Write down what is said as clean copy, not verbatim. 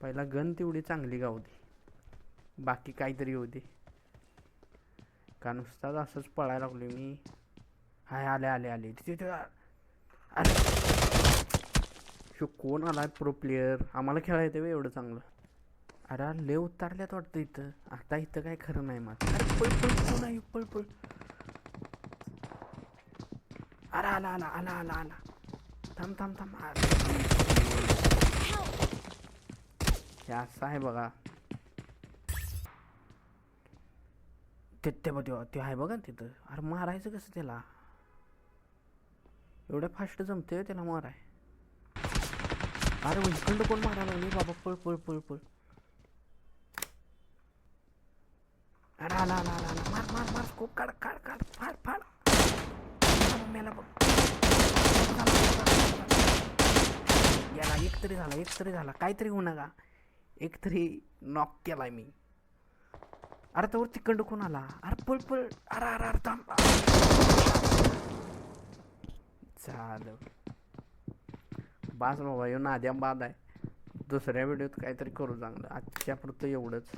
पहिला गन तेवढी चांगली गाव दे, बाकी काहीतरी होऊ दे. का नुसताच असंच पळायला लागलो मी. हाय आले आले आले तिथे. अरे शो कोण आलाय प्रो प्लेयर, आम्हाला खेळायला येते एवढं चांगलं. अरे लय उतारल्यात वाटतं इथं. आता इथं काय खरं नाही माझं. अरे पळ पळ कोण आहे, पळ पळ. अरे आला आला आला आला आला. थांब थांब थांब. हे असं आहे बघा. ते बघ ते आहे बघा तिथं. अरे मारायचं कसं त्याला, एवढ्या फास्ट जमते त्याला माराय. अरे इकडं कोण मारायला लागले बाबा. पळ पळ पळ पळ. अरे आला आला आला आला. मार मार मार. स्कोप काढ काढ काढ. फाड फाड. मेला बघ. याला एक तरी झाला काहीतरी होणार का. एक तरी नॉक केलाय मी. अरे तर तिकडं कोण आला. अरे पळ पळ. अरे अरे अरे थांब. झालं बास बाबा. येऊन आद्या बाद आहे. दुसऱ्या व्हिडिओत काहीतरी करू चांगलं. आजच्या पुरतं एवढंच.